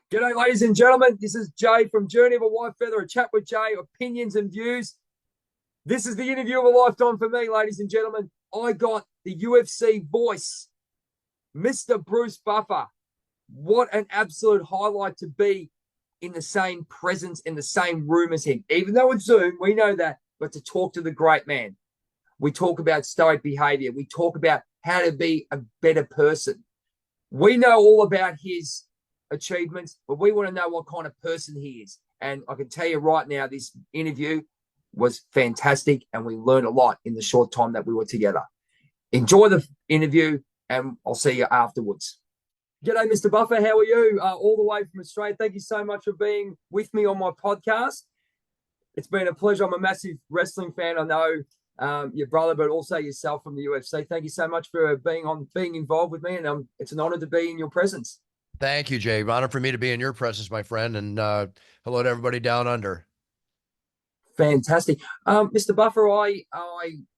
G'day, ladies and gentlemen. This is Jay from Journey of a Whitefeather, a chat with Jay, opinions and views. This is the interview of a lifetime for me, ladies and gentlemen. I got the UFC voice, Mr. Bruce Buffer. What an absolute highlight to be in the same presence, in the same room as him. Even though it's Zoom, we know that, but to talk to the great man. We talk about stoic behavior. We talk about how to be a better person. We know all about his achievements, but we want to know what kind of person he is. And I can tell you right now, this interview was fantastic, and we learned a lot in the short time that we were together. Enjoy the interview, and I'll see you afterwards. G'day, Mr. Buffer. How are you? All the way from Australia. Thank you so much for being with me on my podcast. It's been a pleasure. I'm a massive wrestling fan. I know your brother, but also yourself from the UFC. Thank you so much for being involved with me, and it's an honor to be in your presence. Thank you, Jay. Honor for me to be in your presence, my friend. And hello to everybody down under. Fantastic. Mr. Buffer, I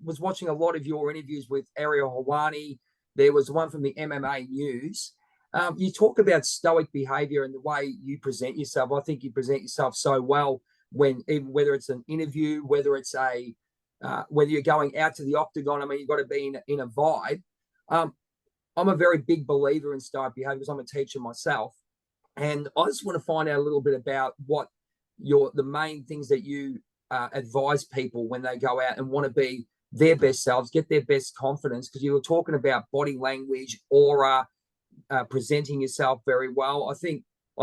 was watching a lot of your interviews with Ariel Helwani. There was one from the MMA News. You talk about stoic behavior and the way you present yourself. I think you present yourself so well whether it's an interview, whether you're going out to the octagon. I mean, you've got to be in a vibe. I'm a very big believer in stoic behavior because I'm a teacher myself. And I just want to find out a little bit about what the main things that you advise people when they go out and want to be their best selves, get their best confidence, because you were talking about body language, aura, presenting yourself very well. I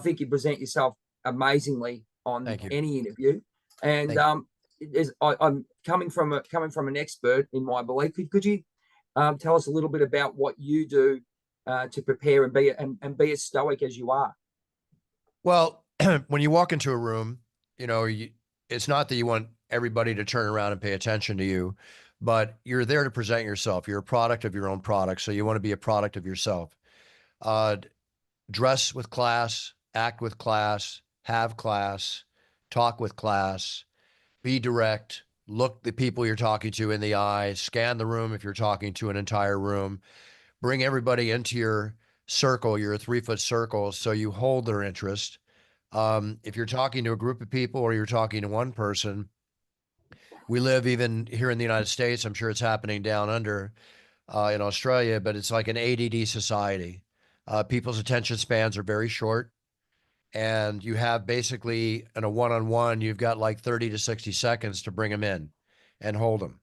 think you present yourself amazingly on any interview. And I'm coming from an expert in my belief. Could you tell us a little bit about what you do to prepare and be as stoic as you are? Well, when you walk into a room, it's not that you want everybody to turn around and pay attention to you, but you're there to present yourself. You're a product of your own product, so you want to be a product of yourself. Dress with class, act with class, have class, talk with class, be direct, look the people you're talking to in the eye, scan the room if you're talking to an entire room, bring everybody into your circle, your 3-foot circle, so you hold their interest. If you're talking to a group of people or you're talking to one person, we live even here in the United States, I'm sure it's happening down under in Australia, but it's like an ADD society. People's attention spans are very short. And you have basically in a one-on-one, you've got like 30 to 60 seconds to bring them in and hold them.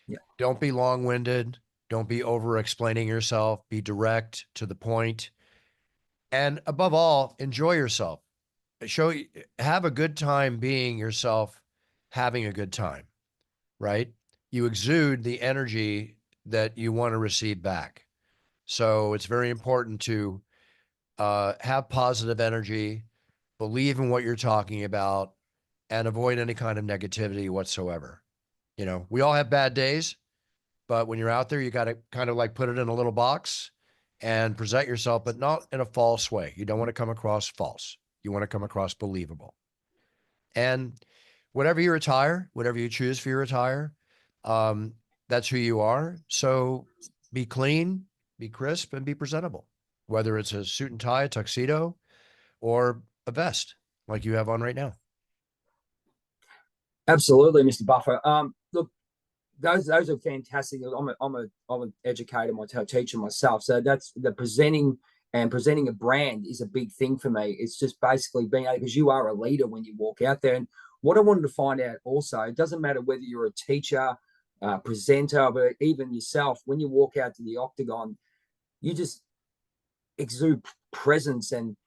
Yeah. Don't be long-winded. Don't be over-explaining yourself. Be direct, to the point. And above all, enjoy yourself. Have a good time being yourself, having a good time, right? You exude the energy that you want to receive back. So it's very important to have positive energy, believe in what you're talking about, and avoid any kind of negativity whatsoever. We all have bad days, but when you're out there, you got to kind of like put it in a little box and present yourself, but not in a false way. You don't want to come across false. You want to come across believable. And whatever you retire, whatever you choose for your attire, that's who you are. So be clean, be crisp, and be presentable, whether it's a suit and tie, a tuxedo, or a vest like you have on right now. Absolutely, Mr. Buffer. Look, those are fantastic. I'm an educator, teacher myself, so that's the presenting a brand is a big thing for me. It's just basically being able, because you are a leader when you walk out there. And what I wanted to find out also, it doesn't matter whether you're a teacher, presenter, but even yourself, when you walk out to the octagon, you just exude presence and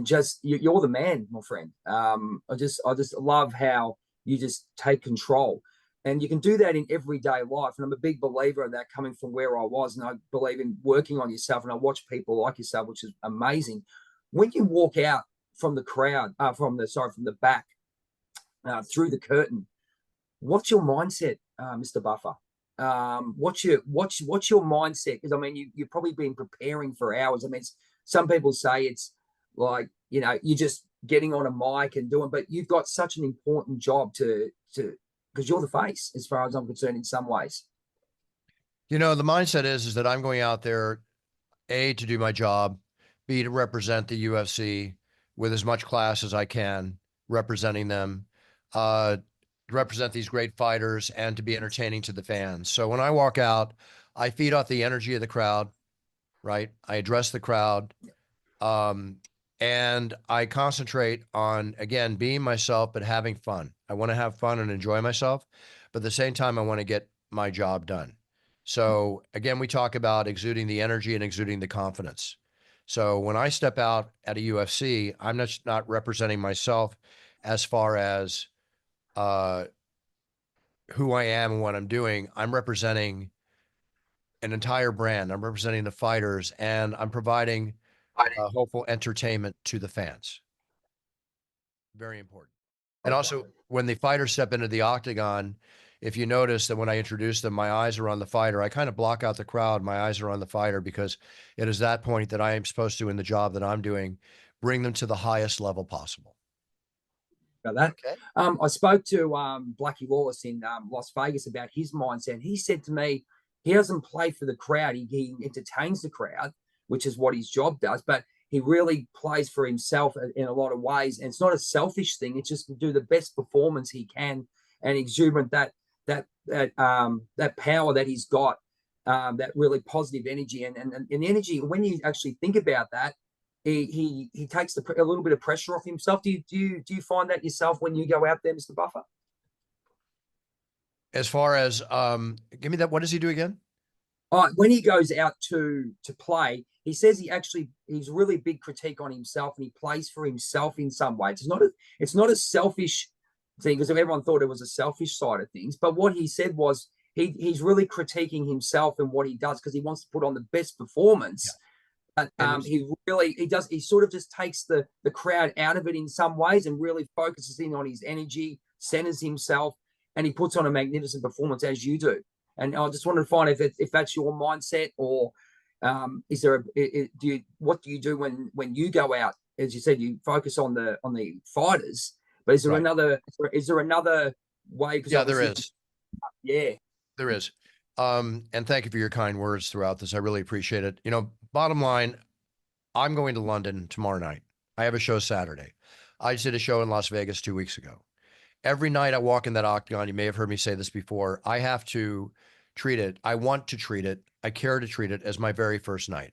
just you're the man, my friend. I just love how you just take control. And you can do that in everyday life. And I'm a big believer of that, coming from where I was. And I believe in working on yourself. And I watch people like yourself, which is amazing. When you walk out from the crowd, from the back, through the curtain, what's your mindset, Mr. Buffer? What's your mindset? Because I mean, you've probably been preparing for hours. I mean, some people say it's like, you're just getting on a mic and doing, but you've got such an important job to because you're the face, as far as I'm concerned, in some ways. The mindset is that I'm going out there, A, to do my job, B, to represent the UFC, with as much class as I can, representing them, uh, represent these great fighters, and to be entertaining to the fans. So when I walk out, I feed off the energy of the crowd, right? I address the crowd. And I concentrate on, again, being myself, but having fun. I want to have fun and enjoy myself, but at the same time, I want to get my job done. So again, we talk about exuding the energy and exuding the confidence. So when I step out at a UFC, I'm not representing myself as far as uh, who I am and what I'm doing. I'm representing an entire brand. I'm representing the fighters, and I'm providing hopeful entertainment to the fans. Very important. And also, when the fighters step into the octagon, if you notice that when I introduce them, my eyes are on the fighter. I kind of block out the crowd. My eyes are on the fighter because it is that point that I am supposed to, in the job that I'm doing, bring them to the highest level possible. About that. Okay. I spoke to Blackie Wallace in Las Vegas about his mindset. He said to me, he doesn't play for the crowd. He entertains the crowd, which is what his job does, but he really plays for himself in a lot of ways. And it's not a selfish thing. It's just to do the best performance he can and exuberant that power that he's got, that really positive energy and energy. When you actually think about that, he takes a little bit of pressure off himself. Do you find that yourself when you go out there, Mr. Buffer? As far as give me that. What does he do again? When he goes out to play, he says he's really big critique on himself, and he plays for himself in some ways. It's not a selfish thing, because everyone thought it was a selfish side of things. But what he said was he's really critiquing himself and what he does because he wants to put on the best performance. Yeah. He sort of just takes the crowd out of it in some ways and really focuses in on his energy, centers himself, and he puts on a magnificent performance, as you do. And I just wanted to find if that's your mindset, or is there what do you do when you go out? As you said, you focus on the fighters, but is there another way? Because yeah, there is. Yeah, there is. And thank you for your kind words throughout this. I really appreciate it. Bottom line, I'm going to London tomorrow night. I have a show Saturday. I just did a show in Las Vegas 2 weeks ago. Every night I walk in that octagon, you may have heard me say this before, I have to treat it. I want to treat it. I care to treat it as my very first night.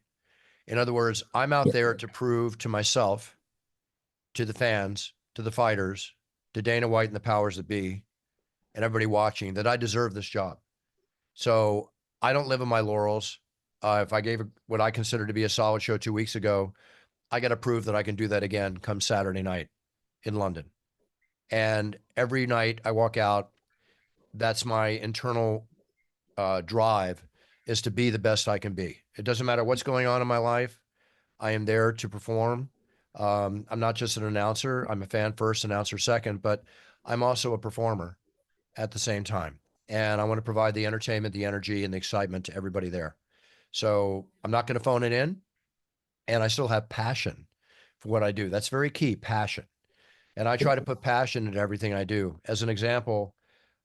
In other words, I'm out there to prove to myself, to the fans, to the fighters, to Dana White and the powers that be, and everybody watching, that I deserve this job. So I don't live on my laurels. If I gave what I consider to be a solid show 2 weeks ago, I got to prove that I can do that again come Saturday night in London. And every night I walk out, that's my internal drive, is to be the best I can be. It doesn't matter what's going on in my life. I am there to perform. I'm not just an announcer. I'm a fan first, announcer second, but I'm also a performer at the same time. And I want to provide the entertainment, the energy, and the excitement to everybody there. So I'm not going to phone it in. And I still have passion for what I do. That's very key, passion. And I try to put passion into everything I do. As an example,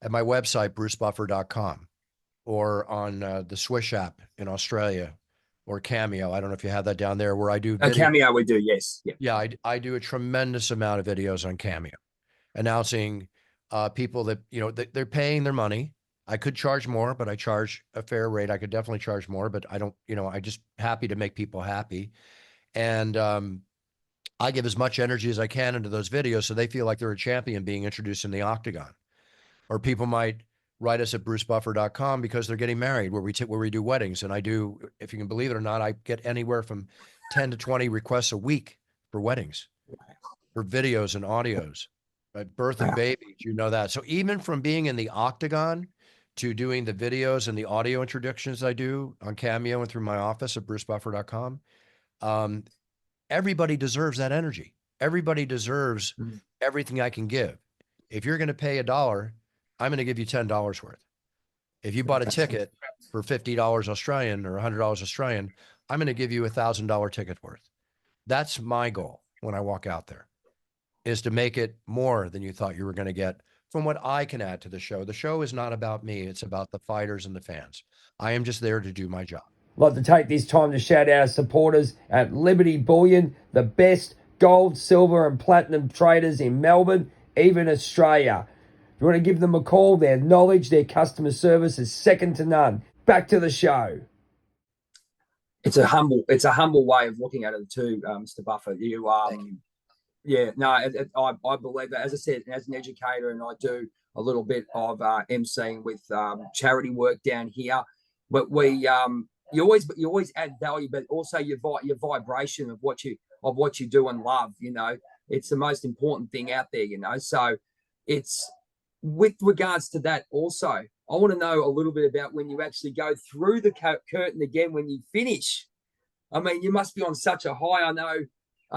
at my website, brucebuffer.com, or on the Swish app in Australia, or Cameo. I don't know if you have that down there, where I do video. Cameo we do, yes. Yep. Yeah, I do a tremendous amount of videos on Cameo, announcing people that, they're paying their money. I could charge more, but I charge a fair rate. I could definitely charge more, but I don't, I just happy to make people happy. And I give as much energy as I can into those videos so they feel like they're a champion being introduced in the octagon. Or people might write us at brucebuffer.com because they're getting married, where we do weddings. And I do, if you can believe it or not, I get anywhere from 10 to 20 requests a week for weddings, for videos and audios, birth of babies, that. So even from being in the octagon to doing the videos and the audio introductions I do on Cameo and through my office at brucebuffer.com, everybody deserves that energy. Everybody deserves everything I can give. If you're going to pay $1, I'm going to give you $10 worth. If you bought a ticket for $50 Australian or $100 Australian, I'm going to give you $1,000 ticket worth. That's my goal when I walk out there, is to make it more than you thought you were going to get from what I can add to the show. The show is not about me. It's about the fighters and the fans. I am just there to do my job. I'd like to take this time to shout out our supporters at Liberty Bullion, the best gold, silver, and platinum traders in Melbourne, even Australia. If you want to give them a call, their knowledge, their customer service is second to none. Back to the show. It's a humble way of looking at it too, Mr. Buffer. Yeah, no, I believe that. As I said, as an educator, and I do a little bit of emceeing with charity work down here, but you always add value, but also your vibration of what you do and love. It's the most important thing out there. So it's with regards to that. Also, I want to know a little bit about when you actually go through the curtain again when you finish. I mean, you must be on such a high. I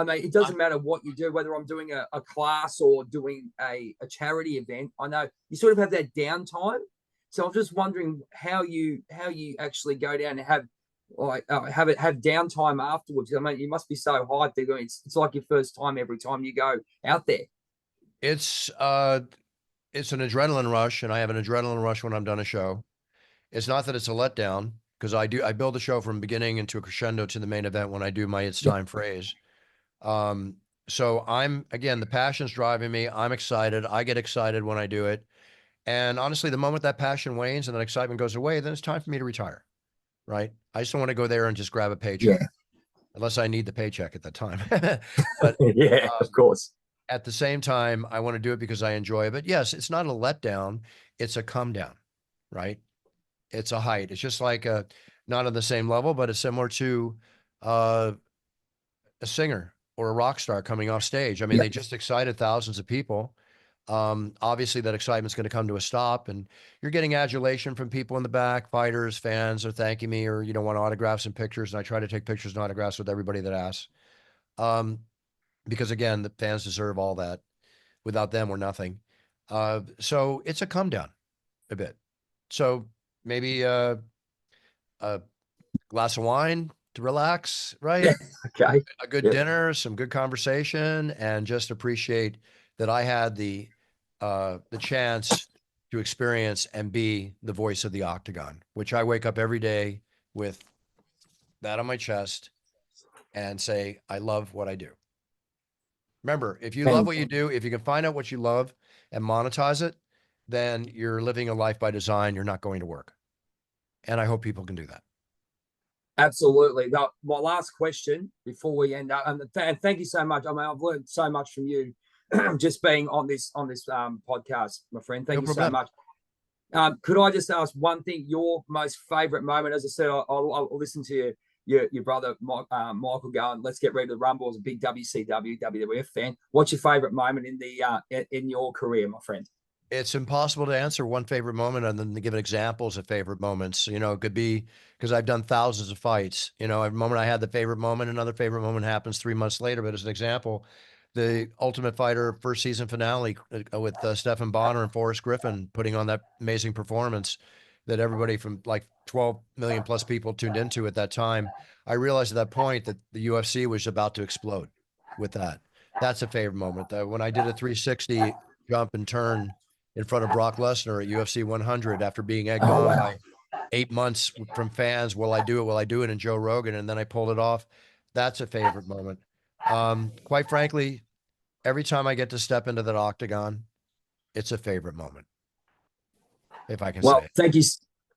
mean, it doesn't matter what you do, whether I'm doing a class or doing a charity event. I know you sort of have that downtime. So I'm just wondering how you actually go down and have downtime afterwards. I mean, you must be so hyped. It's like your first time every time you go out there. It's an adrenaline rush, and I have an adrenaline rush when I'm done a show. It's not that it's a letdown, because I build the show from beginning into a crescendo to the main event when I do my "it's time" phrase. So again, the passion's driving me. I'm excited. I get excited when I do it. And honestly, the moment that passion wanes and that excitement goes away, then it's time for me to retire, right? I just don't want to go there and just grab a paycheck, unless I need the paycheck at that time. But yeah, of course. At the same time, I want to do it because I enjoy it. But yes, it's not a letdown. It's a come down, right? It's a height. It's just like not on the same level, but it's similar to a singer or a rock star coming off stage. I mean, they just excited thousands of people. Obviously that excitement's going to come to a stop, and you're getting adulation from people in the back, fighters, fans are thanking me, or, want autographs and pictures. And I try to take pictures and autographs with everybody that asks. Because again, the fans deserve all that. Without them, we're nothing. So it's a come down a bit. So maybe a glass of wine to relax, right? Yeah. Okay. A good dinner, some good conversation, and just appreciate that I had the chance to experience and be the voice of the octagon, which I wake up every day with that on my chest and say, I love what I do. Remember, if you love what you do, if you can find out what you love and monetize it, then you're living a life by design. You're not going to work. And I hope people can do that. Absolutely. Now, my last question before we end up, and thank you so much. I mean, I've learned so much from you just being on this podcast, my friend. Thank you so much. Could I just ask one thing? Your most favorite moment? As I said, I'll listen to your brother Michael going, let's get ready to rumble. As a big WCW, WWF fan, what's your favorite moment in your career, my friend? It's impossible to answer one favorite moment and then to give examples of favorite moments. It could be because I've done thousands of fights. Every moment I had the favorite moment, another favorite moment happens 3 months later. But as an example, the Ultimate Fighter first season finale with Stephen Bonner and Forrest Griffin putting on that amazing performance that everybody from like 12 million plus people tuned into at that time. I realized at that point that the UFC was about to explode with that. That's a favorite moment. When I did a 360 jump and turn in front of Brock Lesnar at UFC 100 after being egged on by 8 months from fans. Will I do it? Will I do it? And Joe Rogan. And then I pulled it off. That's a favorite moment. Quite frankly, every time I get to step into that octagon, it's a favorite moment. If I can say it. Thank you.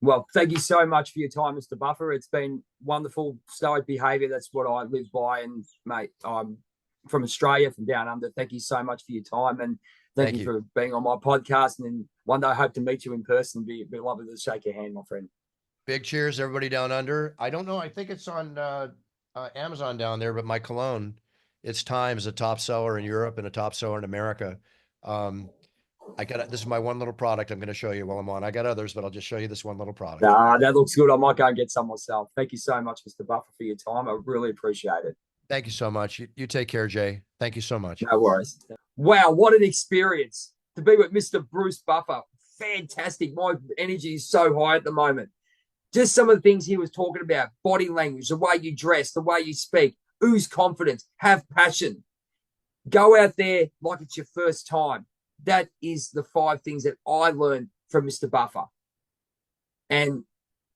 Well, thank you so much for your time, Mr. Buffer. It's been wonderful, stoic behavior. That's what I live by. And mate, I'm from Australia, from down under. Thank you so much for your time. And Thank you for being on my podcast. And one day I hope to meet you in person. Be lovely to shake your hand, my friend. Big cheers, everybody down under. I don't know. I think it's on Amazon down there, but my cologne, It's Time, is a top seller in Europe and a top seller in America. This is my one little product I'm going to show you while I'm on. I got others, but I'll just show you this one little product. That looks good. I might go and get some myself. Thank you so much, Mr. Buffer, for your time. I really appreciate it. Thank you so much. You take care, Jay. Thank you so much. No worries. Wow, what an experience to be with Mr. Bruce Buffer. Fantastic. My energy is so high at the moment. Just some of the things he was talking about: body language, the way you dress, the way you speak, ooze confidence, have passion. Go out there like it's your first time. That is the 5 things that I learned from Mr. Buffer. And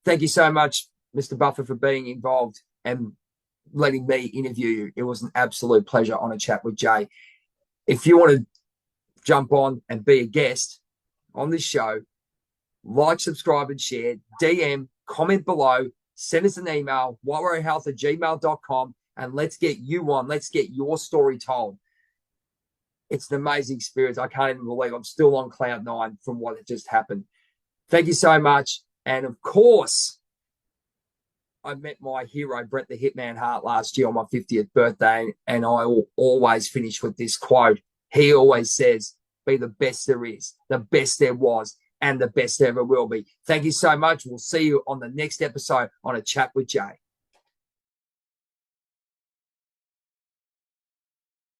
thank you so much, Mr. Buffer, for being involved and letting me interview you. It was an absolute pleasure on A Chat with Jay. If you want to jump on and be a guest on this show, like, subscribe, and share. DM, comment below, send us an email, whitewarriorhealth@gmail.com, and let's get you on. Let's get your story told. It's an amazing experience. I can't even believe I'm still on cloud nine from what had just happened. Thank you so much. And of course, I met my hero, Bret the Hitman Hart, last year on my 50th birthday, and I will always finish with this quote. He always says, be the best there is, the best there was, and the best there ever will be. Thank you so much. We'll see you on the next episode on A Chat with Jay.